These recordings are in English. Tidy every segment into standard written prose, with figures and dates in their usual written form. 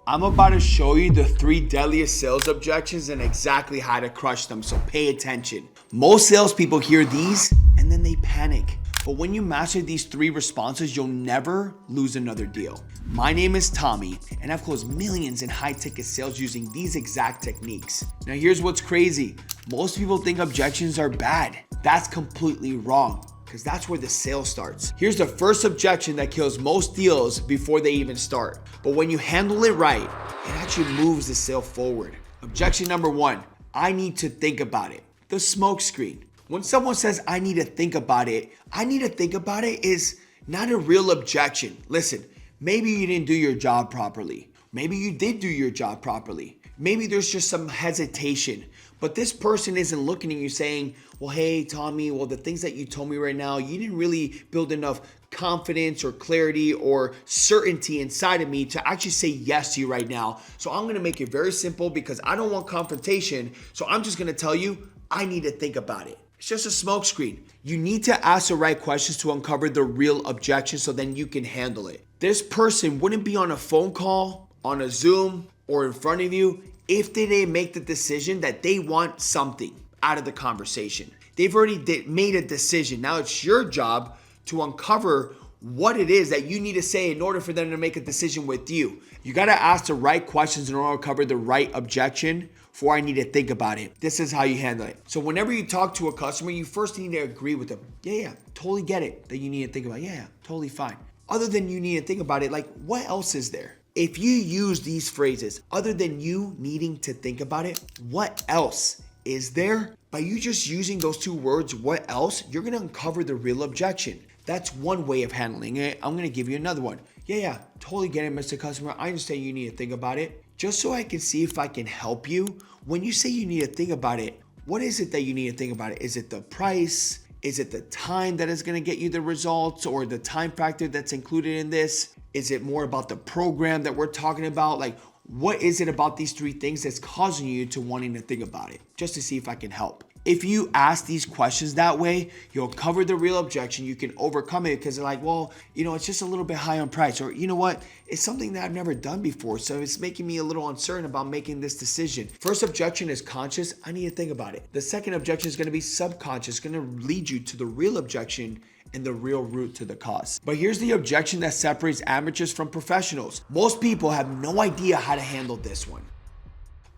I'm about to show you the 3 deadliest sales objections and exactly how to crush them, so pay attention. Most salespeople hear these and then they panic. But when you master these 3 responses, you'll never lose another deal. My name is Tommy, and I've closed millions in high-ticket sales using these exact techniques. Now here's what's crazy. Most people think objections are bad. That's completely wrong, because that's where the sale starts. Here's the first objection that kills most deals before they even start. But when you handle it right, it actually moves the sale forward. Objection number 1, I need to think about it. The smoke screen. When someone says, I need to think about it is not a real objection. Listen, maybe you didn't do your job properly. Maybe you did do your job properly. Maybe there's just some hesitation. But this person isn't looking at you saying, well, hey, Tommy, well, the things that you told me right now, you didn't really build enough confidence or clarity or certainty inside of me to actually say yes to you right now. So I'm going to make it very simple because I don't want confrontation. So I'm just going to tell you, I need to think about it. It's just a smokescreen. You need to ask the right questions to uncover the real objection so then you can handle it. This person wouldn't be on a phone call, on a Zoom, or in front of you if they didn't make the decision that they want something out of the conversation. They've already made a decision. Now it's your job to uncover what it is that you need to say in order for them to make a decision with you. You got to ask the right questions in order to cover the right objection. For I need to think about it. This is how you handle it. So whenever you talk to a customer, you first need to agree with them. Yeah, totally get it that you need to think about it. Yeah, totally fine. Other than you need to think about it, like what else is there? If you use these phrases, other than you needing to think about it, what else is there? By you just using those 2 words, what else, you're gonna uncover the real objection. That's one way of handling it. I'm gonna give you another one. Yeah, totally get it, Mr. Customer. I understand you need to think about it. Just so I can see if I can help you, when you say you need to think about it, what is it that you need to think about it? Is it the price? Is it the time that is gonna get you the results or the time factor that's included in this? Is it more about the program that we're talking about? Like, what is it about these 3 things that's causing you to wanting to think about it? Just to see if I can help. If you ask these questions that way, you'll cover the real objection. You can overcome it because they're like, well, it's just a little bit high on price. Or you know what? It's something that I've never done before. So it's making me a little uncertain about making this decision. First objection is conscious. I need to think about it. The second objection is going to be subconscious, going to lead you to the real objection and the real root to the cause. But here's the objection that separates amateurs from professionals. Most people have no idea how to handle this one.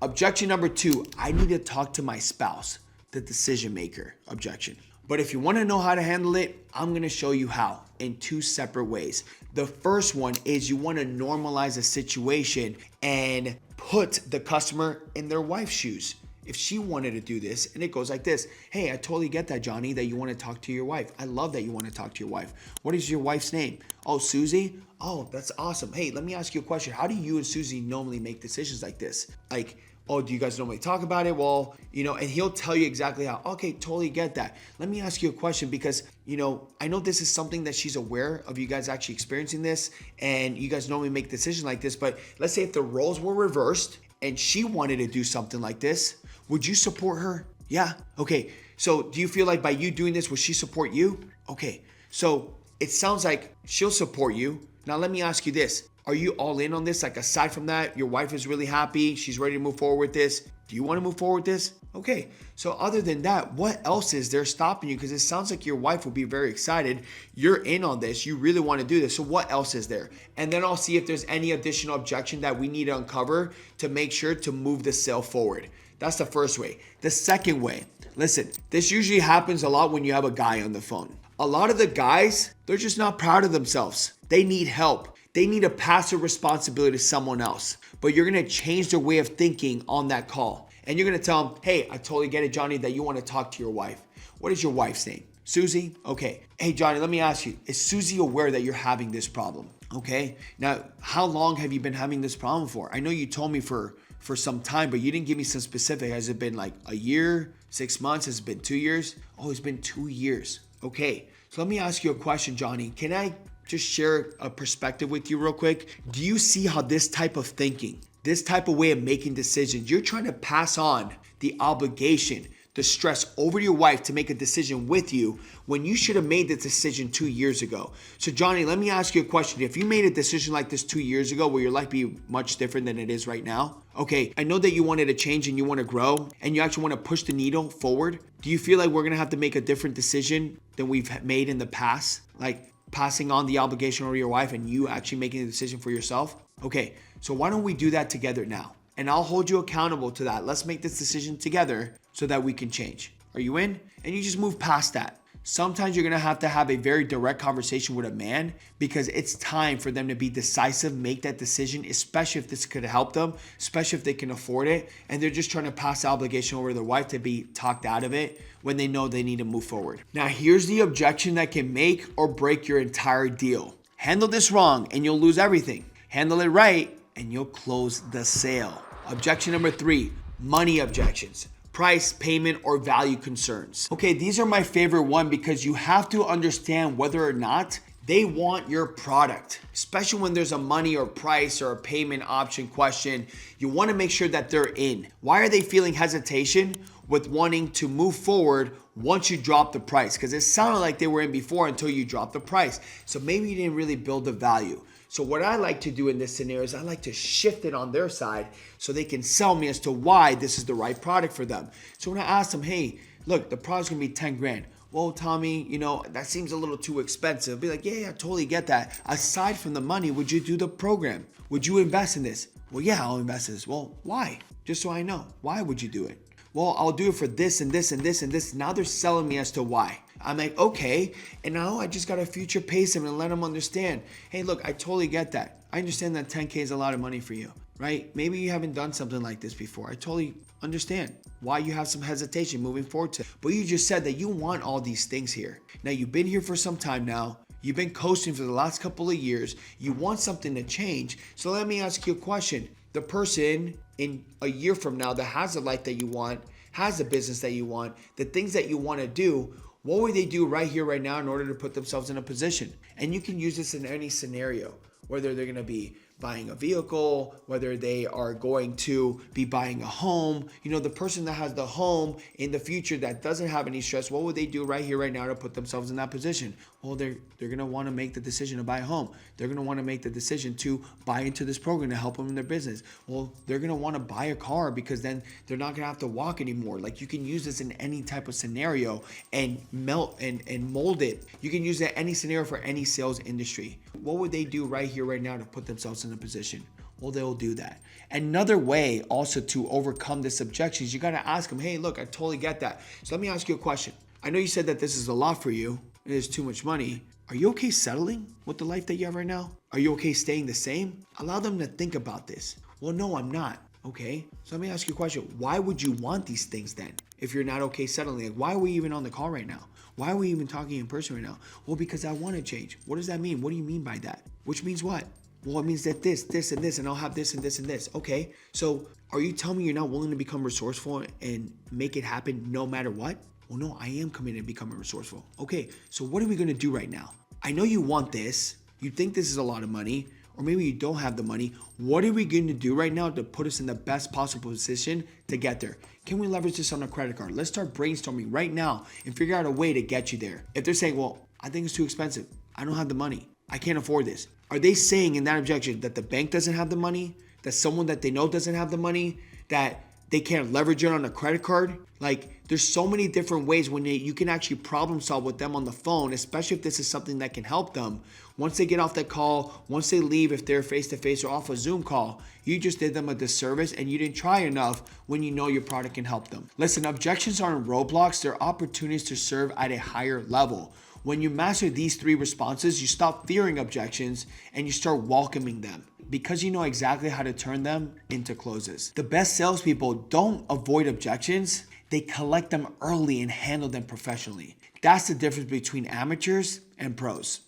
Objection number 2, I need to talk to my spouse. The decision maker objection. But if you want to know how to handle it, I'm going to show you how in 2 separate ways. The first one is you want to normalize a situation and put the customer in their wife's shoes. If she wanted to do this, and it goes like this. Hey, I totally get that, Johnny, that you want to talk to your wife. I love that you want to talk to your wife. What is your wife's name? Oh, Susie? Oh, that's awesome. Hey, let me ask you a question. How do you and Susie normally make decisions like this? Like, oh, do you guys normally talk about it? Well, and he'll tell you exactly how. Okay, totally get that. Let me ask you a question because, I know this is something that she's aware of you guys actually experiencing this and you guys normally make decisions like this, but let's say if the roles were reversed and she wanted to do something like this, would you support her? Yeah. Okay. So do you feel like by you doing this, would she support you? Okay. So it sounds like she'll support you. Now, let me ask you this. Are you all in on this? Like aside from that, your wife is really happy. She's ready to move forward with this. Do you want to move forward with this? Okay. So other than that, what else is there stopping you? Because it sounds like your wife will be very excited. You're in on this. You really want to do this. So what else is there? And then I'll see if there's any additional objection that we need to uncover to make sure to move the sale forward. That's the first way. The second way, listen, this usually happens a lot when you have a guy on the phone. A lot of the guys, they're just not proud of themselves. They need help. They need to pass the responsibility to someone else. But you're going to change their way of thinking on that call. And you're going to tell them, hey, I totally get it, Johnny, that you want to talk to your wife. What is your wife's name? Susie? Okay. Hey, Johnny, let me ask you, is Susie aware that you're having this problem? Okay. Now, how long have you been having this problem for? I know you told me for some time, but you didn't give me some specific. Has it been like a year, 6 months? Has it been 2 years? Oh, it's been 2 years. Okay. So let me ask you a question, Johnny. Can I just share a perspective with you real quick? Do you see how this type of thinking, this type of way of making decisions, you're trying to pass on the obligation, the stress over your wife to make a decision with you when you should have made the decision 2 years ago. So Johnny, let me ask you a question. If you made a decision like this 2 years ago, will your life be much different than it is right now? Okay, I know that you wanted to change and you want to grow and you actually want to push the needle forward. Do you feel like we're going to have to make a different decision than we've made in the past? Like passing on the obligation over your wife and you actually making a decision for yourself? Okay, so why don't we do that together now? And I'll hold you accountable to that. Let's make this decision together so that we can change. Are you in? And you just move past that. Sometimes you're gonna have to have a very direct conversation with a man because it's time for them to be decisive, make that decision, especially if this could help them, especially if they can afford it. And they're just trying to pass the obligation over to their wife to be talked out of it when they know they need to move forward. Now, here's the objection that can make or break your entire deal. Handle this wrong and you'll lose everything. Handle it right and you'll close the sale. Objection number 3, money objections. Price, payment, or value concerns. Okay, these are my favorite one because you have to understand whether or not they want your product, especially when there's a money or price or a payment option question. You want to make sure that they're in. Why are they feeling hesitation with wanting to move forward once you drop the price? Because it sounded like they were in before until you dropped the price. So maybe you didn't really build the value. So what I like to do in this scenario is I like to shift it on their side so they can sell me as to why this is the right product for them. So when I ask them, hey, look, the product's gonna be 10 grand. Well, Tommy, that seems a little too expensive. Be like, yeah, I totally get that. Aside from the money, would you do the program? Would you invest in this? Well, yeah, I'll invest in this. Well, why? Just so I know. Why would you do it? Well, I'll do it for this and this and this and this. Now they're selling me as to why. I'm like, okay. And now I just got to future pace them and let them understand. Hey, look, I totally get that. I understand that 10K is a lot of money for you, right? Maybe you haven't done something like this before. I totally understand why you have some hesitation moving forward to. But you just said that you want all these things here. Now you've been here for some time now. You've been coasting for the last couple of years. You want something to change. So let me ask you a question. The person in a year from now that has the life that you want, has the business that you want, the things that you want to do, what would they do right here, right now in order to put themselves in a position? And you can use this in any scenario, whether they're going to be buying a vehicle, whether they are going to be buying a home. The person that has the home in the future that doesn't have any stress, what would they do right here, right now to put themselves in that position? Well, they're going to want to make the decision to buy a home. They're going to want to make the decision to buy into this program to help them in their business. Well, they're going to want to buy a car because then they're not going to have to walk anymore. Like, you can use this in any type of scenario and melt and mold it. You can use it in any scenario for any sales industry. What would they do right here, right now to put themselves in a position? Well, they'll do that. Another way also to overcome this objection is you got to ask them, hey, look, I totally get that. So let me ask you a question. I know you said that this is a lot for you. It is too much money. Are you okay settling with the life that you have right now? Are you okay staying the same? Allow them to think about this. Well, no, I'm not. Okay. So let me ask you a question. Why would you want these things then? If you're not okay settling, like, why are we even on the call right now? Why are we even talking in person right now? Well, because I want to change. What does that mean? What do you mean by that? Which means what? Well, it means that this, and this, and I'll have this and this and this. Okay. So are you telling me you're not willing to become resourceful and make it happen no matter what? Well, no, I am committed to becoming resourceful. Okay. So what are we going to do right now? I know you want this. You think this is a lot of money, or maybe you don't have the money. What are we going to do right now to put us in the best possible position to get there? Can we leverage this on a credit card? Let's start brainstorming right now and figure out a way to get you there. If they're saying, well, I think it's too expensive. I don't have the money. I can't afford this. Are they saying in that objection that the bank doesn't have the money? That someone that they know doesn't have the money? That they can't leverage it on a credit card? Like, there's so many different ways when you can actually problem solve with them on the phone, especially if this is something that can help them. Once they get off that call, once they leave, if they're face-to-face or off a Zoom call, you just did them a disservice and you didn't try enough when you know your product can help them. Listen, objections aren't roadblocks. They're opportunities to serve at a higher level. When you master these 3 responses, you stop fearing objections and you start welcoming them because you know exactly how to turn them into closes. The best salespeople don't avoid objections. They collect them early and handle them professionally. That's the difference between amateurs and pros.